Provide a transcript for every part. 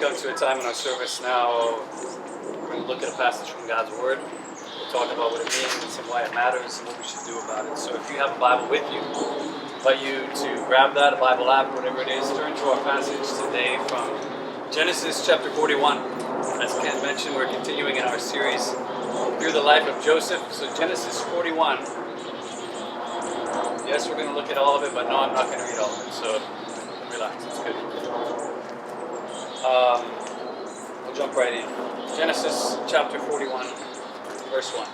come to a time in our service now. We're going to look at a passage from God's Word. We'll talk about what it means and why it matters and what we should do about it. So if you have a Bible with you, I invite you to grab that, a Bible app, whatever it is. Turn to our passage today from Genesis chapter 41. As Ken mentioned, we're continuing in our series through the life of Joseph. So Genesis 41. Yes, we're going to look at all of it, but no, I'm not going to read all of it. So relax, it's good. We'll jump right in. Genesis chapter 41, verse 1.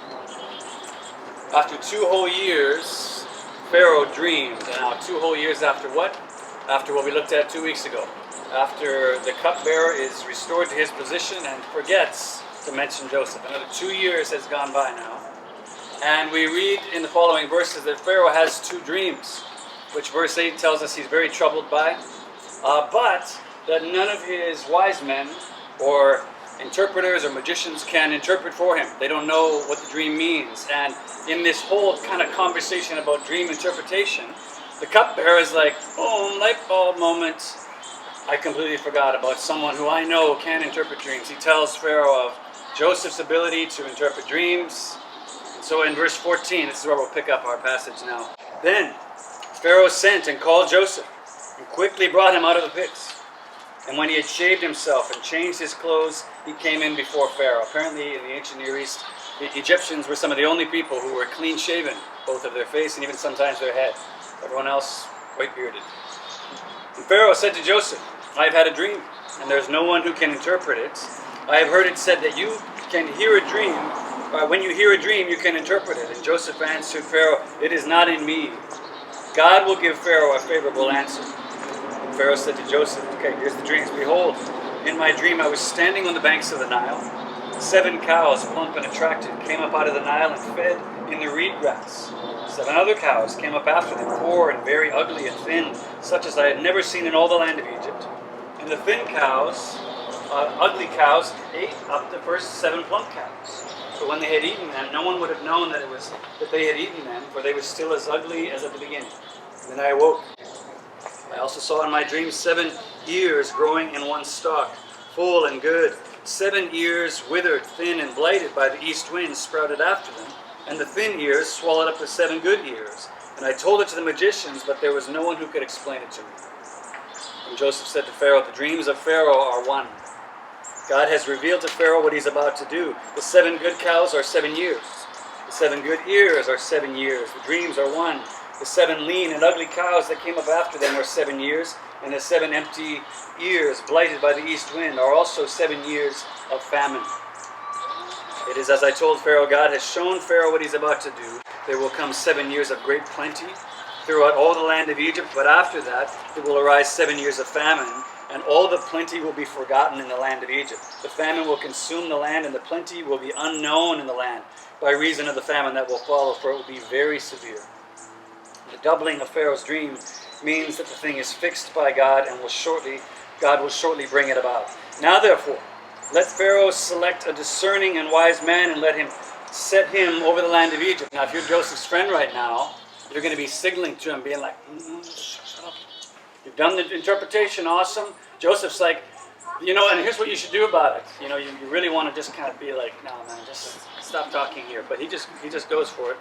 After 2 whole years, Pharaoh dreamed. And now 2 whole years after what? After what we looked at 2 weeks ago. After the cupbearer is restored to his position and forgets to mention Joseph. Another 2 years has gone by now. And we read in the following verses that Pharaoh has 2 dreams, which verse 8 tells us he's very troubled by, but that none of his wise men or interpreters or magicians can interpret for him. They don't know what the dream means. And in this whole kind of conversation about dream interpretation, the cupbearer is like, oh, light bulb moment. I completely forgot about someone who I know can interpret dreams. He tells Pharaoh of Joseph's ability to interpret dreams. So in verse 14, this is where we'll pick up our passage now. Then Pharaoh sent and called Joseph and quickly brought him out of the pits. And when he had shaved himself and changed his clothes, he came in before Pharaoh. Apparently in the ancient Near East, the Egyptians were some of the only people who were clean shaven, both of their face and even sometimes their head. Everyone else white bearded. And Pharaoh said to Joseph, I have had a dream, and there is no one who can interpret it. I have heard it said that you can hear a dream. When you hear a dream, you can interpret it. And Joseph answered Pharaoh, it is not in me. God will give Pharaoh a favorable answer. And Pharaoh said to Joseph, okay, here's the dreams. Behold, in my dream I was standing on the banks of the Nile. 7 cows, plump and attractive, came up out of the Nile and fed in the reed grass. 7 other cows came up after them, poor and very ugly and thin, such as I had never seen in all the land of Egypt. And the thin cows, ugly cows, ate up the first 7 plump cows. So when they had eaten them, no one would have known that they had eaten them, for they were still as ugly as at the beginning. And then I awoke. I also saw in my dream 7 ears growing in one stalk, full and good. 7 ears withered, thin, and blighted by the east wind sprouted after them, and the thin ears swallowed up the 7 good ears. And I told it to the magicians, but there was no one who could explain it to me. And Joseph said to Pharaoh, the dreams of Pharaoh are one. God has revealed to Pharaoh what he's about to do. The 7 good cows are 7 years. The 7 good ears are 7 years. The dreams are one. The 7 lean and ugly cows that came up after them are 7 years. And the 7 empty ears, blighted by the east wind, are also 7 years of famine. It is as I told Pharaoh, God has shown Pharaoh what he's about to do. There will come 7 years of great plenty throughout all the land of Egypt. But after that, there will arise 7 years of famine. And all the plenty will be forgotten in the land of Egypt. The famine will consume the land, and the plenty will be unknown in the land by reason of the famine that will follow, for it will be very severe. The doubling of Pharaoh's dream means that the thing is fixed by God, and God will shortly bring it about. Now therefore, let Pharaoh select a discerning and wise man, and let him set him over the land of Egypt. Now if you're Joseph's friend right now, you're going to be signaling to him, being like, shut up. You've done the interpretation, awesome. Joseph's like, and here's what you should do about it. You really want to just kind of be like, no, man, just stop talking here. But he just goes for it.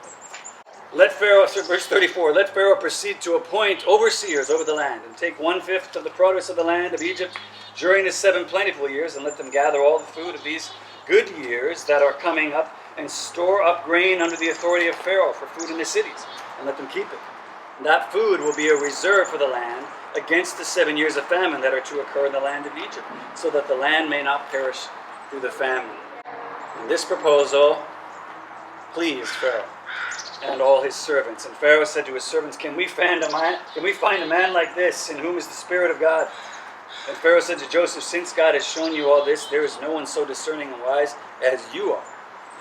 Let Pharaoh, verse 34, let Pharaoh proceed to appoint overseers over the land, and take 1/5 of the produce of the land of Egypt during the 7 plentiful years, and let them gather all the food of these good years that are coming up, and store up grain under the authority of Pharaoh for food in the cities, and let them keep it. And that food will be a reserve for the land against the 7 years of famine that are to occur in the land of Egypt, so that the land may not perish through the famine. And this proposal pleased Pharaoh and all his servants. And Pharaoh said to his servants, Can we find a man like this, in whom is the Spirit of God? And Pharaoh said to Joseph, Since God has shown you all this, there is no one so discerning and wise as you are.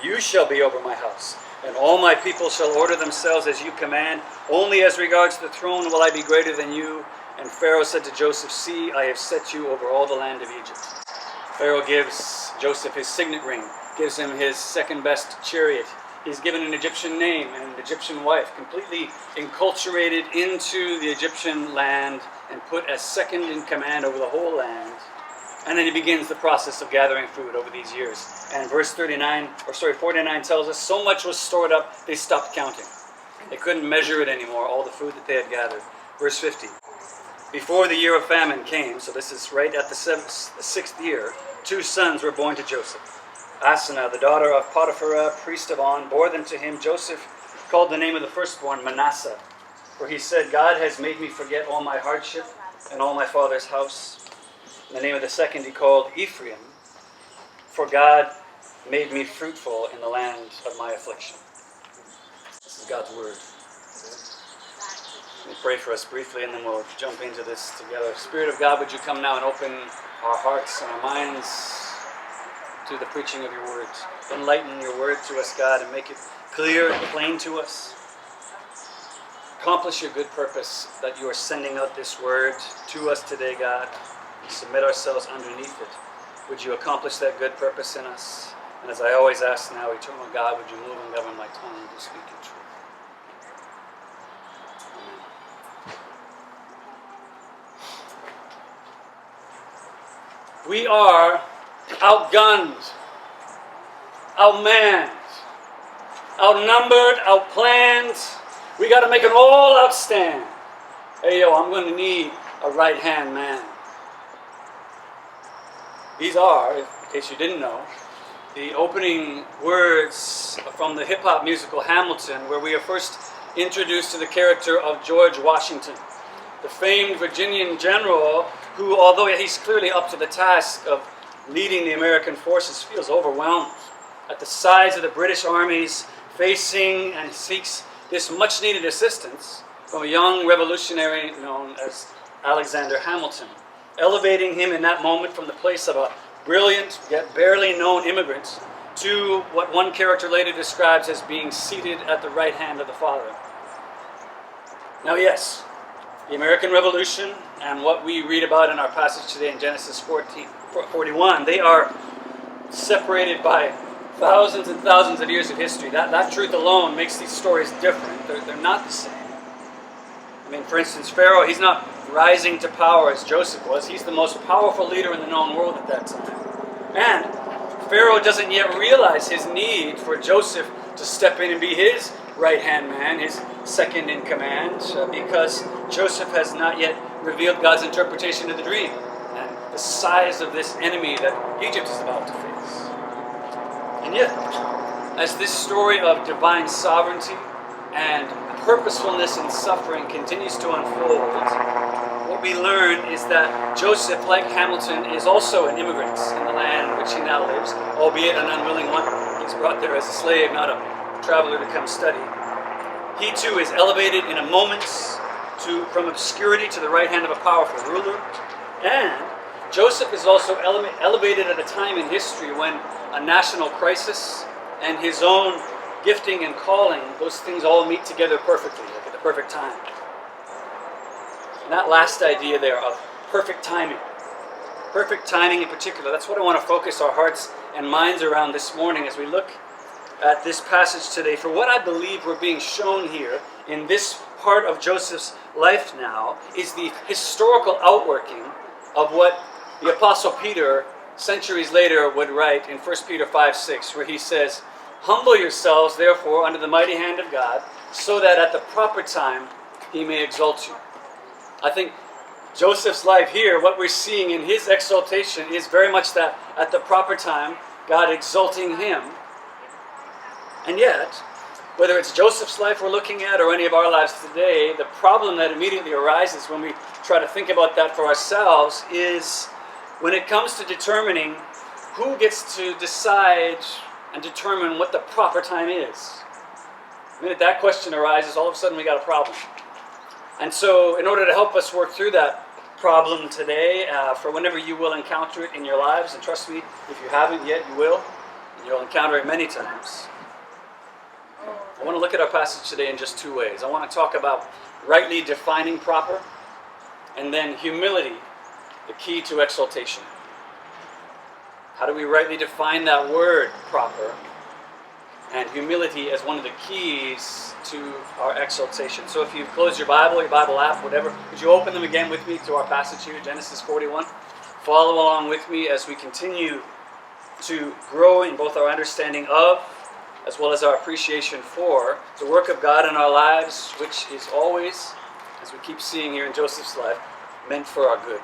You shall be over my house, and all my people shall order themselves as you command. Only as regards the throne will I be greater than you. And Pharaoh said to Joseph, See, I have set you over all the land of Egypt. Pharaoh gives Joseph his signet ring, gives him his second best chariot. He's given an Egyptian name and an Egyptian wife, completely enculturated into the Egyptian land and put as second in command over the whole land. And then he begins the process of gathering food over these years. And verse 49 tells us, so much was stored up, they stopped counting. They couldn't measure it anymore, all the food that they had gathered. Verse 50. Before the year of famine came, so this is right at the sixth year, 2 sons were born to Joseph. Asenath, the daughter of Potiphar, priest of On, bore them to him. Joseph called the name of the firstborn Manasseh, for he said, God has made me forget all my hardship and all my father's house. And the name of the second he called Ephraim, for God made me fruitful in the land of my affliction. This is God's word. Let me pray for us briefly, and then we'll jump into this together. Spirit of God, would you come now and open our hearts and our minds to the preaching of your word. Enlighten your word to us, God, and make it clear and plain to us. Accomplish your good purpose that you are sending out this word to us today, God. We submit ourselves underneath it. Would you accomplish that good purpose in us? And as I always ask now, eternal God, would you move and govern my tongue to speak your truth? Amen. We are outgunned, outmanned, outnumbered, outplanned. We got to make an all-out stand. Hey, yo, I'm going to need a right-hand man. These are, in case you didn't know, the opening words from the hip-hop musical Hamilton, where we are first introduced to the character of George Washington, the famed Virginian general who, although he's clearly up to the task of leading the American forces, feels overwhelmed at the size of the British armies facing, and seeks this much-needed assistance from a young revolutionary known as Alexander Hamilton, elevating him in that moment from the place of a brilliant yet barely known immigrant to what one character later describes as being seated at the right hand of the Father. Now yes, the American Revolution and what we read about in our passage today in Genesis 41, they are separated by thousands and thousands of years of history. That truth alone makes these stories different. They're not the same. I mean, for instance, Pharaoh, he's not rising to power as Joseph was. He's the most powerful leader in the known world at that time. And Pharaoh doesn't yet realize his need for Joseph to step in and be his right-hand man, his second in command, because Joseph has not yet revealed God's interpretation of the dream and the size of this enemy that Egypt is about to face. And yet, as this story of divine sovereignty and purposefulness in suffering continues to unfold, what we learn is that Joseph, like Hamilton, is also an immigrant in the land in which he now lives, albeit an unwilling one. He's brought there as a slave, not a traveler to come study. He too is elevated in a moment from obscurity to the right hand of a powerful ruler. And Joseph is also elevated at a time in history when a national crisis and his own gifting and calling, those things all meet together perfectly, like at the perfect time. And that last idea there of perfect timing in particular, that's what I want to focus our hearts and minds around this morning as we look at this passage today. For what I believe we're being shown here in this part of Joseph's life now is the historical outworking of what the Apostle Peter, centuries later, would write in 1 Peter 5:6, where he says, "Humble yourselves, therefore, under the mighty hand of God, so that at the proper time he may exalt you." I think Joseph's life here, what we're seeing in his exaltation is very much that at the proper time, God exalting him. And yet, whether it's Joseph's life we're looking at or any of our lives today, the problem that immediately arises when we try to think about that for ourselves is when it comes to determining who gets to decide and determine what the proper time is. The minute that question arises, all of a sudden we got a problem. And so in order to help us work through that problem today, for whenever you will encounter it in your lives, and trust me, if you haven't yet, you will, and you'll encounter it many times. I want to look at our passage today in just two ways. I want to talk about rightly defining proper, and then humility, the key to exaltation. How do we rightly define that word, proper, and humility as one of the keys to our exaltation? So if you've closed your Bible app, whatever, would you open them again with me to our passage here, Genesis 41? follow along with me as we continue to grow in both our understanding of, as well as our appreciation for, the work of God in our lives, which is always, as we keep seeing here in Joseph's life, meant for our good.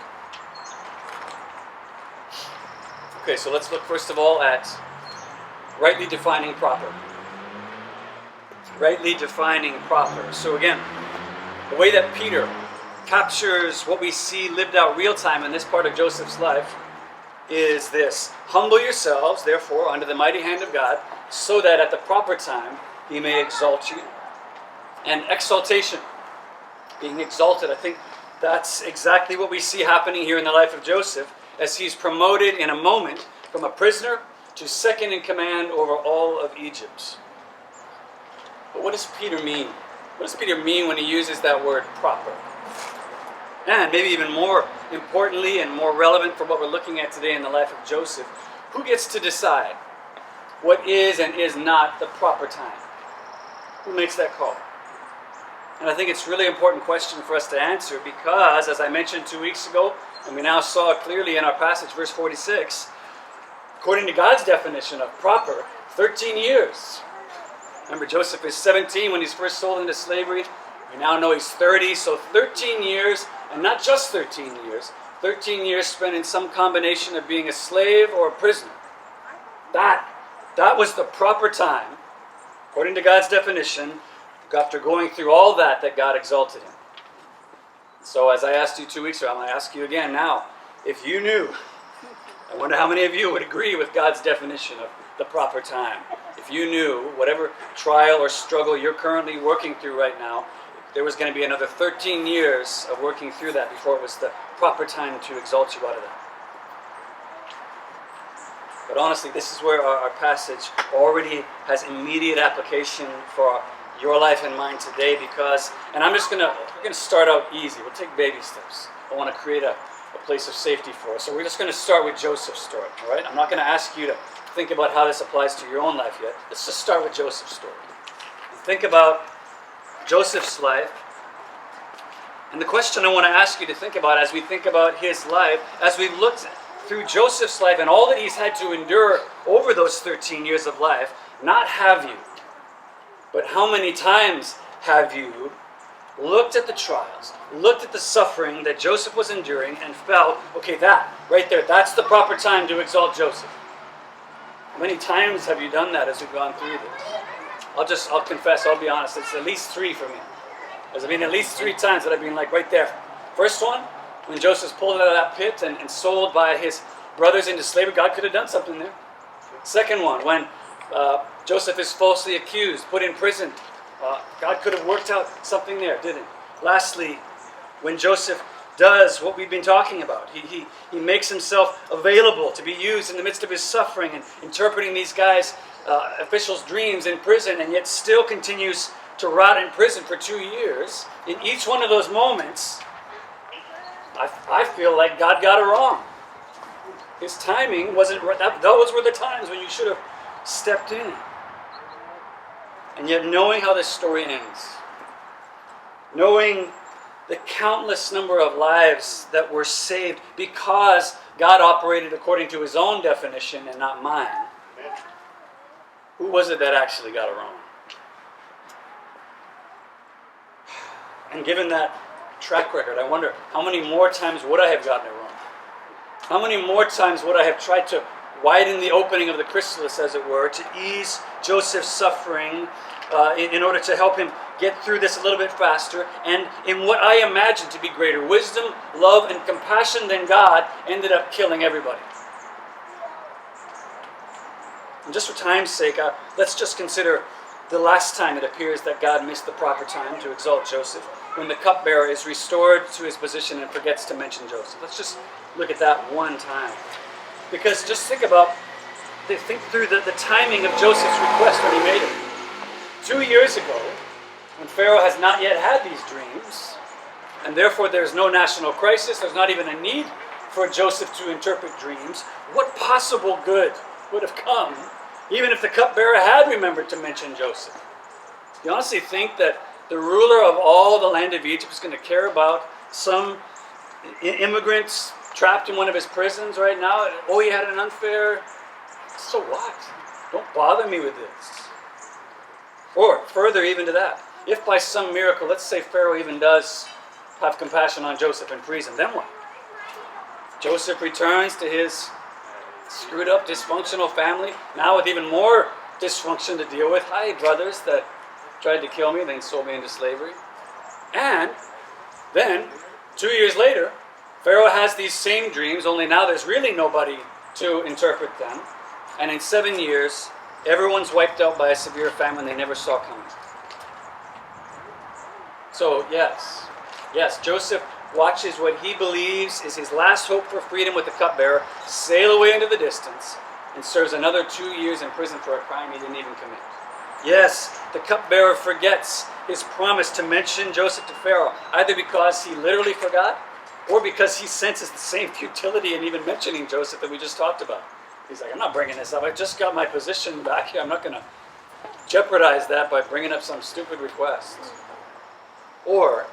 Okay, so let's look first of all at rightly defining proper. Rightly defining proper. So again, the way that Peter captures what we see lived out real time in this part of Joseph's life is this: humble yourselves, therefore, under the mighty hand of God, so that at the proper time he may exalt you. And exaltation, being exalted, I think that's exactly what we see happening here in the life of Joseph, as he's promoted in a moment from a prisoner to second in command over all of Egypt. But what does Peter mean? What does Peter mean when he uses that word proper? And maybe even more importantly and more relevant for what we're looking at today in the life of Joseph, who gets to decide what is and is not the proper time? Who makes that call? And I think it's a really important question for us to answer because, as I mentioned 2 weeks ago, and we now saw it clearly in our passage, verse 46, according to God's definition of proper, 13 years. Remember, Joseph is 17 when he's first sold into slavery. We now know he's 30, so 13 years, and not just 13 years spent in some combination of being a slave or a prisoner. That was the proper time, according to God's definition, after going through all that God exalted him. So as I asked you 2 weeks ago, I'm going to ask you again now. If you knew, I wonder how many of you would agree with God's definition of the proper time. If you knew, whatever trial or struggle you're currently working through right now, there was going to be another 13 years of working through that before it was the proper time to exalt you out of that. But honestly, this is where our passage already has immediate application for your life and mine today, because, and we're going to start out easy. We'll take baby steps. I want to create a place of safety for us. So we're just going to start with Joseph's story, all right? I'm not going to ask you to think about how this applies to your own life yet. Let's just start with Joseph's story. Think about Joseph's life. And the question I want to ask you to think about as we think about his life, as we've looked through Joseph's life and all that he's had to endure over those 13 years of life, not have you, but how many times have you looked at the trials, looked at the suffering that Joseph was enduring and felt, okay, that right there, that's the proper time to exalt Joseph. How many times have you done that as we've gone through this? I'll confess, I'll be honest, it's at least 3 for me. There's been at least 3 times that I've been like right there. First one, when Joseph's pulled out of that pit and sold by his brothers into slavery, God could have done something there. Second one, when Joseph is falsely accused, put in prison, God could have worked out something there, didn't he? Lastly, when Joseph does what we've been talking about, he makes himself available to be used in the midst of his suffering and interpreting these guys' officials' dreams in prison, and yet still continues to rot in prison for 2 years. In each one of those moments, I feel like God got it wrong. His timing wasn't right. Those were the times when you should have stepped in. And yet, knowing how this story ends, knowing the countless number of lives that were saved because God operated according to his own definition and not mine, who was it that actually got it wrong? And given that track record, I wonder how many more times would I have gotten it wrong? How many more times would I have tried to widen the opening of the chrysalis, as it were, to ease Joseph's suffering in order to help him get through this a little bit faster, and in what I imagine to be greater wisdom, love, and compassion than God, ended up killing everybody. And just for time's sake, let's just consider the last time it appears that God missed the proper time to exalt Joseph, when the cupbearer is restored to his position and forgets to mention Joseph. Let's just look at that one time. Because just think through the timing of Joseph's request when he made it. 2 years ago, when Pharaoh has not yet had these dreams, and therefore there's no national crisis, there's not even a need for Joseph to interpret dreams, what possible good would have come even if the cupbearer had remembered to mention Joseph? You honestly think that the ruler of all the land of Egypt is going to care about some immigrants trapped in one of his prisons right now. Oh, he had an unfair. So what? Don't bother me with this. Or further even to that, if by some miracle, let's say Pharaoh even does have compassion on Joseph and frees him, then what? Joseph returns to his screwed up, dysfunctional family, now with even more dysfunction to deal with. Hi, brothers that tried to kill me, then sold me into slavery. And then, 2 years later, Pharaoh has these same dreams, only now there's really nobody to interpret them. And in 7 years, everyone's wiped out by a severe famine they never saw coming. So, yes, Joseph watches what he believes is his last hope for freedom with the cupbearer sail away into the distance and serves another 2 years in prison for a crime he didn't even commit. Yes, the cupbearer forgets his promise to mention Joseph to Pharaoh, either because he literally forgot or because he senses the same futility in even mentioning Joseph that we just talked about. He's like, I'm not bringing this up. I just got my position back here. I'm not going to jeopardize that by bringing up some stupid request. Or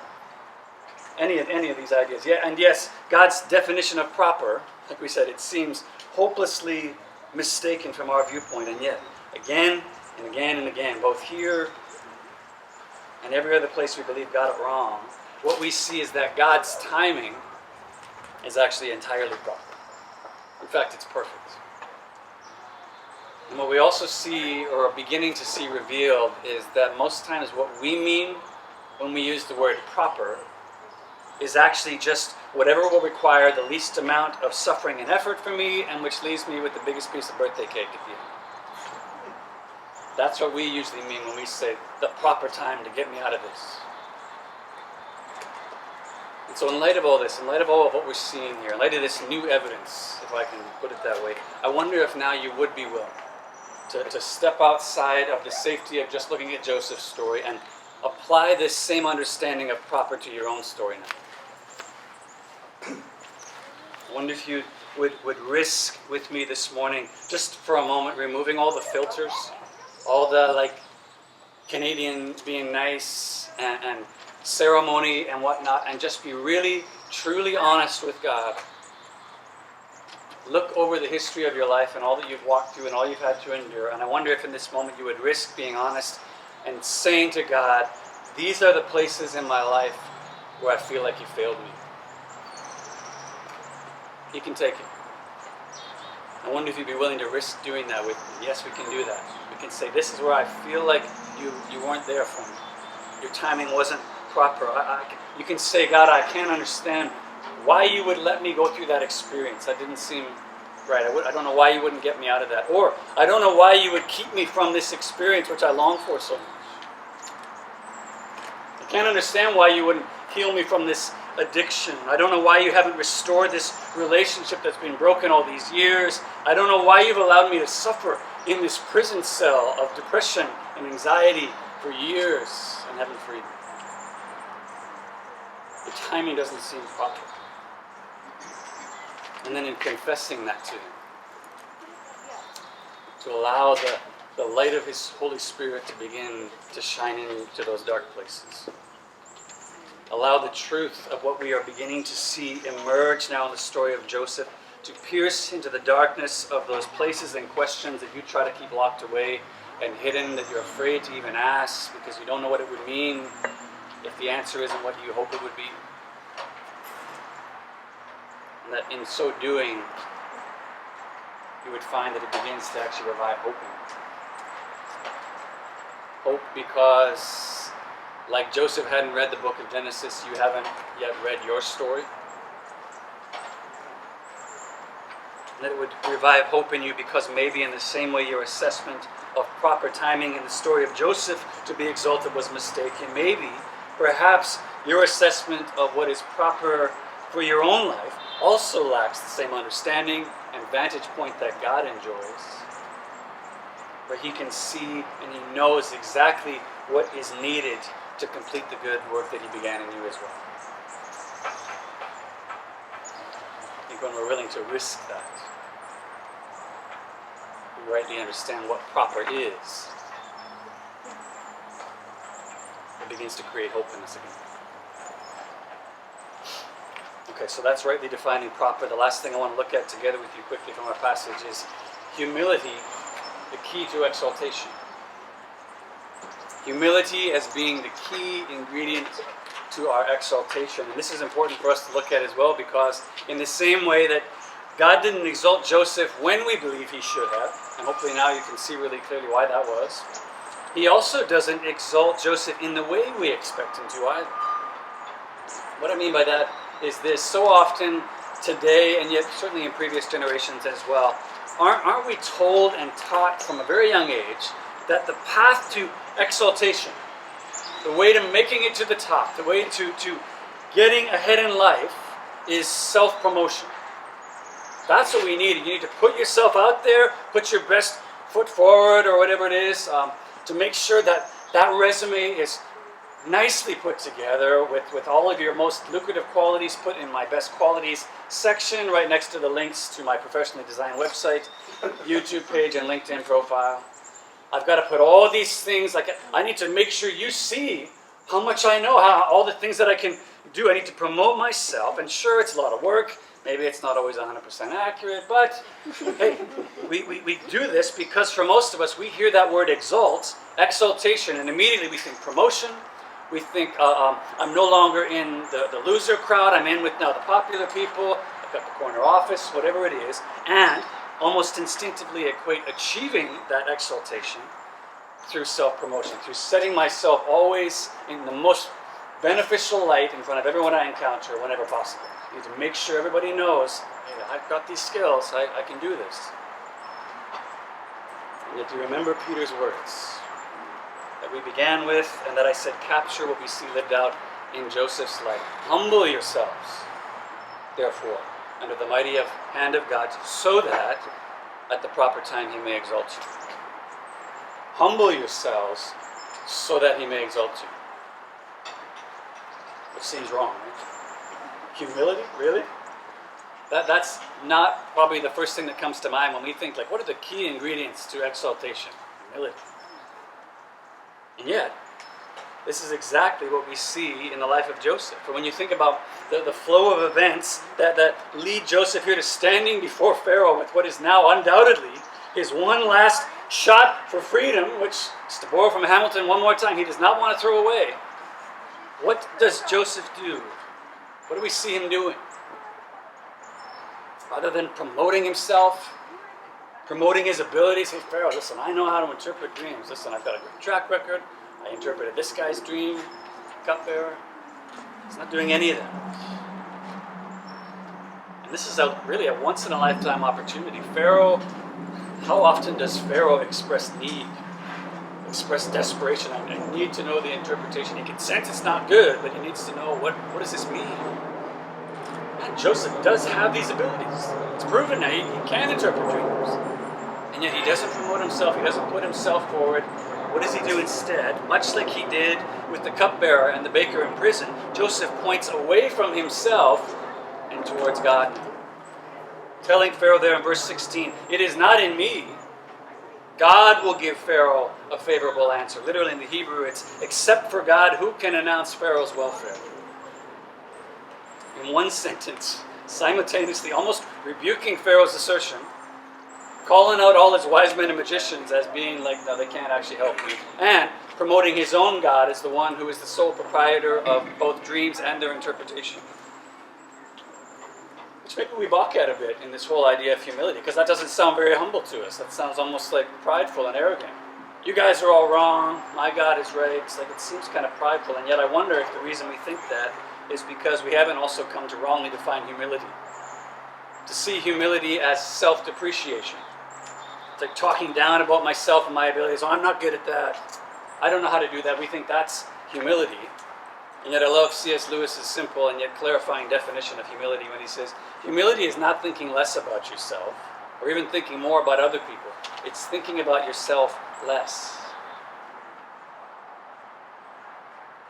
any of these ideas. Yeah, and yes, God's definition of proper, like we said, it seems hopelessly mistaken from our viewpoint. And yet, again and again and again, both here and every other place we believe got it wrong, what we see is that God's timing is actually entirely proper. In fact, it's perfect. And what we also see, or are beginning to see revealed, is that most times what we mean when we use the word proper is actually just whatever will require the least amount of suffering and effort for me, and which leaves me with the biggest piece of birthday cake at the end. That's what we usually mean when we say the proper time to get me out of this. And so in light of all this, in light of all of what we're seeing here, in light of this new evidence, if I can put it that way, I wonder if now you would be willing to step outside of the safety of just looking at Joseph's story and apply this same understanding of proper to your own story now. I wonder if you would risk with me this morning, just for a moment, removing all the filters, all the Canadian being nice and ceremony and whatnot, and just be really, truly honest with God. Look over the history of your life and all that you've walked through and all you've had to endure, and I wonder if in this moment you would risk being honest and saying to God, these are the places in my life where I feel like you failed me. He can take it. I wonder if you'd be willing to risk doing that with me. Yes, we can do that. We can say, this is where I feel like you weren't there for me. Your timing wasn't proper. You can say, God, I can't understand why you would let me go through that experience. That didn't seem right. I don't know why you wouldn't get me out of that. Or, I don't know why you would keep me from this experience which I long for so much. I can't understand why you wouldn't heal me from this addiction. I don't know why you haven't restored this relationship that's been broken all these years. I don't know why you've allowed me to suffer in this prison cell of depression and anxiety for years and haven't freed me. The timing doesn't seem proper. And then in confessing that to Him, to allow the light of His Holy Spirit to begin to shine into those dark places. Allow the truth of what we are beginning to see emerge now in the story of Joseph to pierce into the darkness of those places and questions that you try to keep locked away and hidden, that you're afraid to even ask because you don't know what it would mean if the answer isn't what you hope it would be. And that in so doing, you would find that it begins to actually revive hope in you. Hope because, like Joseph hadn't read the book of Genesis, you haven't yet read your story. And that it would revive hope in you because maybe in the same way your assessment of proper timing in the story of Joseph to be exalted was mistaken, maybe, perhaps, your assessment of what is proper for your own life also lacks the same understanding and vantage point that God enjoys, where He can see and He knows exactly what is needed to complete the good work that He began in you as well. I think when we're willing to risk that, we rightly understand what proper is. It begins to create hope in us again. Okay, so that's rightly defining proper. The last thing I want to look at together with you quickly from our passage is humility, the key to exaltation. Humility as being the key ingredient to our exaltation. And this is important for us to look at as well, because in the same way that God didn't exalt Joseph when we believe he should have, and hopefully now you can see really clearly why that was, he also doesn't exalt Joseph in the way we expect him to either. What I mean by that is this: so often today, and yet certainly in previous generations as well, aren't we told and taught from a very young age that the path to exaltation, the way to making it to the top, the way to getting ahead in life is self-promotion. That's what we need. You need to put yourself out there, put your best foot forward or whatever it is, to make sure that that resume is nicely put together with all of your most lucrative qualities put in my best qualities section right next to the links to my professionally designed website, YouTube page, and LinkedIn profile. I've got to put all these things, like I need to make sure you see how much I know, how all the things that I can do. I need to promote myself, and sure, it's a lot of work. Maybe it's not always 100% accurate, but hey, we do this because for most of us, we hear that word exalt, exaltation, and immediately we think promotion. We think I'm no longer in the loser crowd. I'm in with now the popular people. I've got the corner office, whatever it is, and almost instinctively equate achieving that exaltation through self-promotion, through setting myself always in the most beneficial light in front of everyone I encounter whenever possible. I need to make sure everybody knows, hey, I've got these skills, I can do this. And yet, do you remember Peter's words that we began with, and that I said capture what we see lived out in Joseph's life? Humble yourselves, therefore, under the mighty hand of God, so that at the proper time he may exalt you. Humble yourselves so that he may exalt you. Which seems wrong, right? Humility? Really? That's not probably the first thing that comes to mind when we think, like, what are the key ingredients to exaltation? Humility. And yet, this is exactly what we see in the life of Joseph. For when you think about the flow of events that lead Joseph here to standing before Pharaoh with what is now undoubtedly his one last shot for freedom, which is to borrow from Hamilton one more time, he does not want to throw away. What does Joseph do? What do we see him doing? Rather than promoting himself, promoting his abilities, hey Pharaoh, listen, I know how to interpret dreams. Listen, I've got a good track record. I interpreted this guy's dream, cupbearer. He's not doing any of that. And this is really a once-in-a-lifetime opportunity. Pharaoh, how often does Pharaoh express need? Express desperation? I need to know the interpretation. He can sense it's not good, but he needs to know what does this mean? And Joseph does have these abilities. It's proven now he can interpret dreams. And yet he doesn't promote himself. He doesn't put himself forward. What does he do instead? Much like he did with the cupbearer and the baker in prison, Joseph points away from himself and towards God. Telling Pharaoh there in verse 16, it is not in me. God will give Pharaoh a favorable answer. Literally in the Hebrew, it's except for God, who can announce Pharaoh's welfare? In one sentence, simultaneously almost rebuking Pharaoh's assertion, calling out all his wise men and magicians as being like, no, they can't actually help me, and promoting his own God as the one who is the sole proprietor of both dreams and their interpretation. Which maybe we balk at a bit in this whole idea of humility, because that doesn't sound very humble to us. That sounds almost like prideful and arrogant. You guys are all wrong, my God is right. It's like it seems kind of prideful, and yet I wonder if the reason we think that is because we haven't also come to wrongly define humility. To see humility as self-depreciation. It's like talking down about myself and my abilities. Oh, I'm not good at that. I don't know how to do that. We think that's humility. And yet I love C.S. Lewis's simple and yet clarifying definition of humility when he says, humility is not thinking less about yourself or even thinking more about other people. It's thinking about yourself less.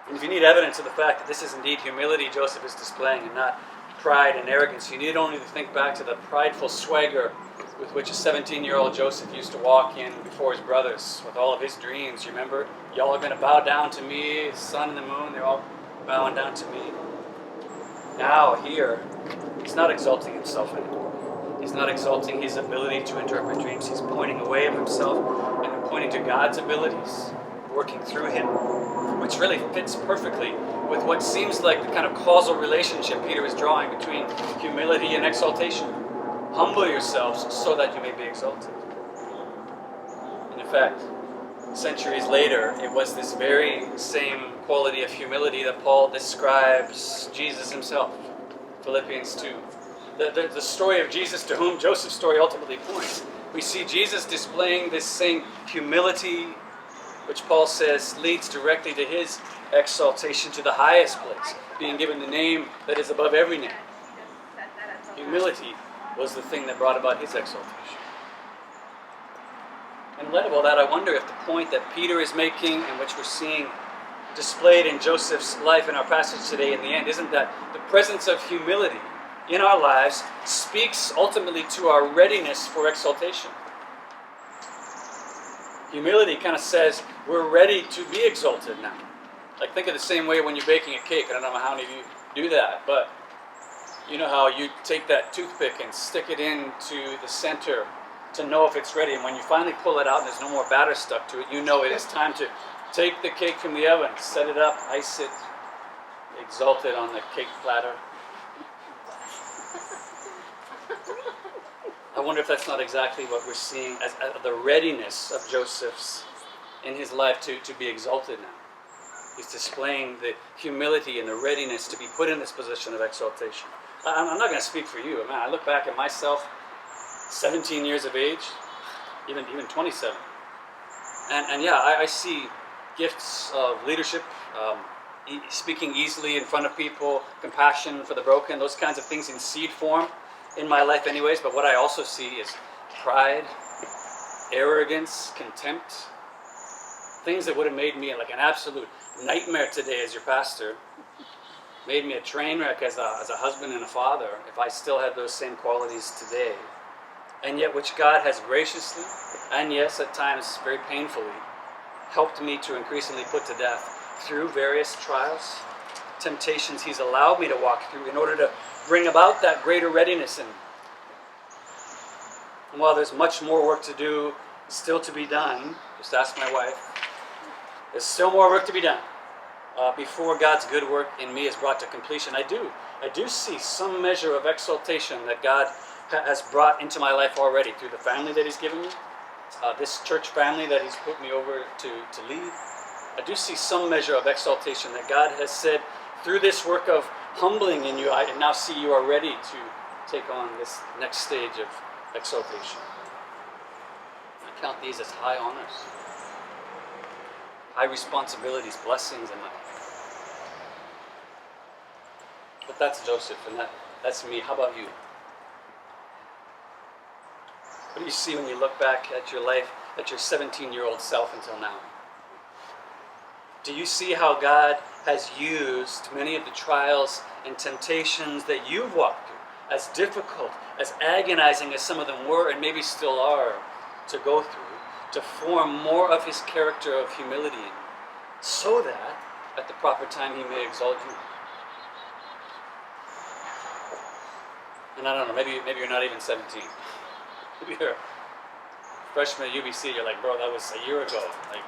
And if you need evidence of the fact that this is indeed humility Joseph is displaying and not pride and arrogance, you need only to think back to the prideful swagger with which a 17-year-old Joseph used to walk in before his brothers with all of his dreams. You remember? Y'all are going to bow down to me, the sun and the moon, they're all bowing down to me. Now here, he's not exalting himself anymore. He's not exalting his ability to interpret dreams. He's pointing away of himself and pointing to God's abilities, working through him, which really fits perfectly with what seems like the kind of causal relationship Peter is drawing between humility and exaltation. Humble yourselves so that you may be exalted. And in fact, centuries later, it was this very same quality of humility that Paul describes Jesus himself. Philippians 2. The story of Jesus to whom Joseph's story ultimately points. We see Jesus displaying this same humility, which Paul says leads directly to his exaltation to the highest place, being given the name that is above every name. Humility was the thing that brought about his exaltation. In light of all that, I wonder if the point that Peter is making, and which we're seeing displayed in Joseph's life in our passage today in the end, isn't that the presence of humility in our lives speaks ultimately to our readiness for exaltation. Humility kind of says we're ready to be exalted now. Like, think of the same way when you're baking a cake. I don't know how many of you do that, but you know how you take that toothpick and stick it into the center to know if it's ready. And when you finally pull it out and there's no more batter stuck to it, you know it is time to take the cake from the oven, set it up, ice it, exalt it on the cake platter. I wonder if that's not exactly what we're seeing as the readiness of Joseph's in his life to be exalted now. He's displaying the humility and the readiness to be put in this position of exaltation. I'm not going to speak for you. Man, I look back at myself, 17 years of age, even 27. And yeah, I see gifts of leadership, speaking easily in front of people, compassion for the broken, those kinds of things in seed form in my life anyways. But what I also see is pride, arrogance, contempt, things that would have made me like an absolute nightmare today as your pastor, made me a train wreck as a husband and a father if I still had those same qualities today. And yet which God has graciously, and yes, at times very painfully, helped me to increasingly put to death through various trials, temptations he's allowed me to walk through in order to bring about that greater readiness in me. And while there's much more work to do, still to be done, just ask my wife, there's still more work to be done before God's good work in me is brought to completion. I do see some measure of exaltation that God has brought into my life already through the family that he's given me, this church family that he's put me over to lead. I do see some measure of exaltation that God has said, through this work of humbling in you, I now see you are ready to take on this next stage of exaltation. I count these as high honors, high responsibilities, blessings in life. But that's Joseph, and that's me. How about you? What do you see when you look back at your life, at your 17-year-old self until now? Do you see how God has used many of the trials and temptations that you've walked through, as difficult, as agonizing as some of them were and maybe still are to go through, to form more of his character of humility in you, so that at the proper time he may exalt you? And I don't know, maybe you're not even 17. Maybe you're a freshman at UBC, you're like, bro, that was a year ago. Like,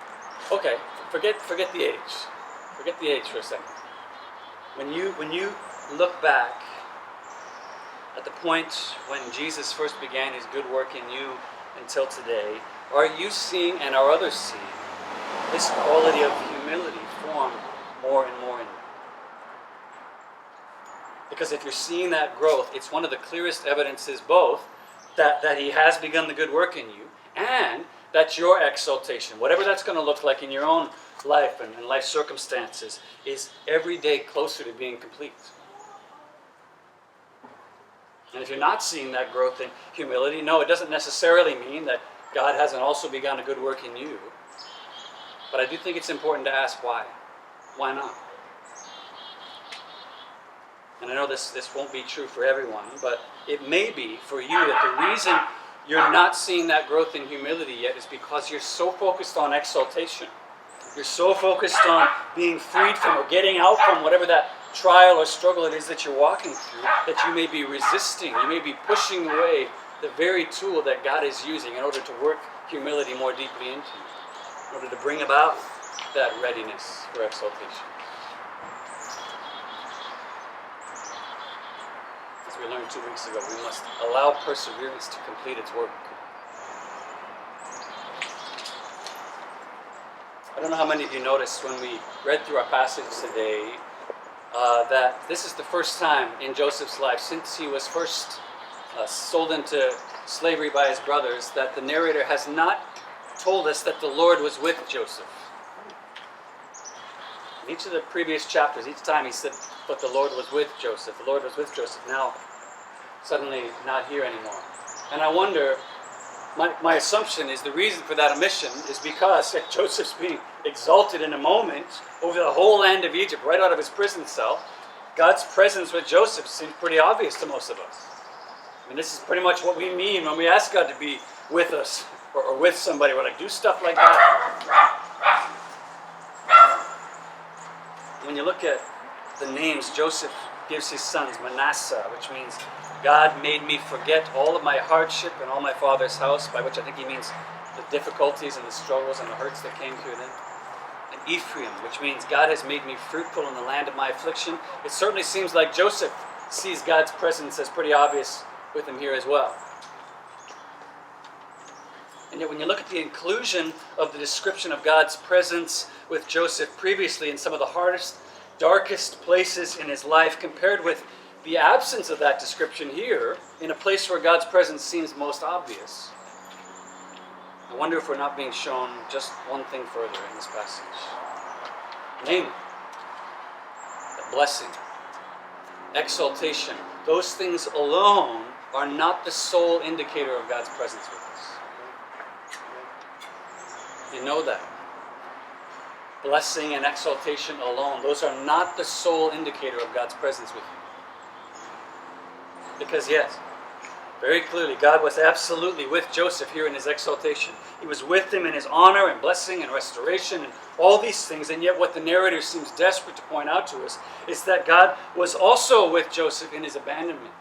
okay, forget the age. Forget the age for a second. When you look back at the point when Jesus first began his good work in you until today, are you seeing, and are others seeing, this quality of humility form more and more in you? Because if you're seeing that growth, it's one of the clearest evidences both that he has begun the good work in you, and that your exaltation, whatever that's going to look like in your own life and life circumstances, is every day closer to being complete. And if you're not seeing that growth in humility, no, it doesn't necessarily mean that God hasn't also begun a good work in you. But I do think it's important to ask why. Why not? And I know this won't be true for everyone, but it may be for you that the reason you're not seeing that growth in humility yet is because you're so focused on exaltation. You're so focused on being freed from or getting out from whatever that trial or struggle it is that you're walking through, that you may be resisting, you may be pushing away the very tool that God is using in order to work humility more deeply into you, in order to bring about that readiness for exaltation. As we learned 2 weeks ago, we must allow perseverance to complete its work. I don't know how many of you noticed when we read through our passage today that this is the first time in Joseph's life since he was first sold into slavery by his brothers that the narrator has not told us that the Lord was with Joseph. In each of the previous chapters, each time he said, but the Lord was with Joseph. The Lord was with Joseph. Now, suddenly not here anymore. And I wonder, my assumption is the reason for that omission is because Joseph's being exalted in a moment over the whole land of Egypt, right out of his prison cell. God's presence with Joseph seems pretty obvious to most of us. I mean, this is pretty much what we mean when we ask God to be with us or with somebody. We're like, do stuff like that. When you look at the names, Joseph gives his sons Manasseh, which means God made me forget all of my hardship and all my father's house, by which I think he means the difficulties and the struggles and the hurts that came to them. And Ephraim, which means God has made me fruitful in the land of my affliction. It certainly seems like Joseph sees God's presence as pretty obvious with him here as well. And yet when you look at the inclusion of the description of God's presence with Joseph previously in some of the hardest, darkest places in his life, compared with the absence of that description here in a place where God's presence seems most obvious, I wonder if we're not being shown just one thing further in this passage. Namely, that blessing, exaltation, those things alone are not the sole indicator of God's presence with us. You know that. Blessing and exaltation alone, those are not the sole indicator of God's presence with you. Because yes, very clearly, God was absolutely with Joseph here in his exaltation. He was with him in his honor and blessing and restoration and all these things. And yet what the narrator seems desperate to point out to us is that God was also with Joseph in his abandonment.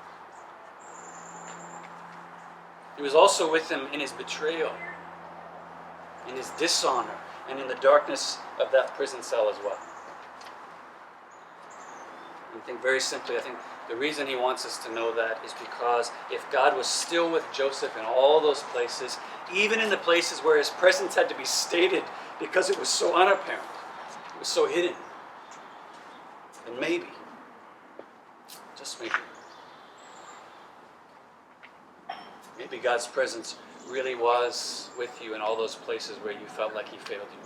He was also with him in his betrayal, in his dishonor, and in the darkness of that prison cell as well. And I think very simply, I think the reason he wants us to know that is because if God was still with Joseph in all those places, even in the places where his presence had to be stated because it was so unapparent, it was so hidden, then maybe, just maybe God's presence really was with you in all those places where you felt like he failed you,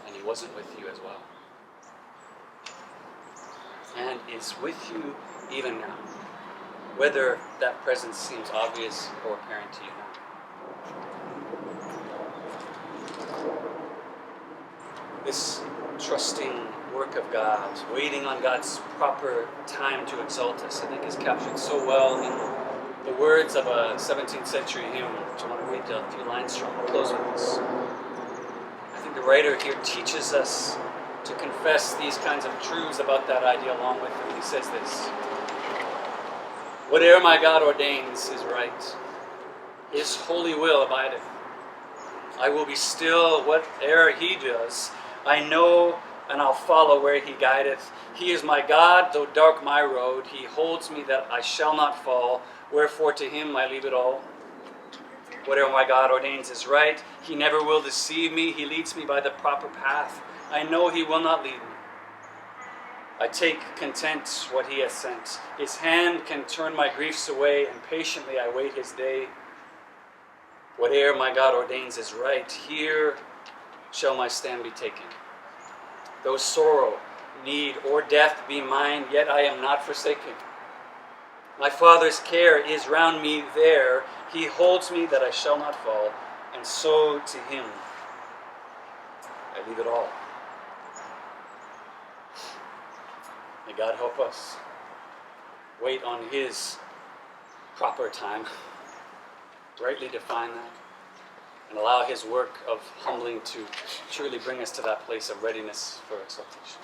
and he wasn't with you as well. And is with you even now, whether that presence seems obvious or apparent to you now. This trusting work of God, waiting on God's proper time to exalt us, I think is captured so well in the words of a 17th century hymn, which I want to read a few lines from. I'll close with this. I think the writer here teaches us to confess these kinds of truths about that idea along with him. He says this: whate'er my God ordains is right, his holy will abideth. I will be still whate'er he does. I know and I'll follow where he guideth. He is my God, though dark my road. He holds me that I shall not fall. Wherefore to him I leave it all. Whatever my God ordains is right. He never will deceive me. He leads me by the proper path. I know he will not leave me. I take content what he has sent. His hand can turn my griefs away, and patiently I wait his day. Whate'er my God ordains is right. Here shall my stand be taken. Though sorrow, need, or death be mine, yet I am not forsaken. My Father's care is round me there. He holds me that I shall not fall, and so to him I leave it all. May God help us wait on his proper time, rightly define that, and allow his work of humbling to truly bring us to that place of readiness for exaltation.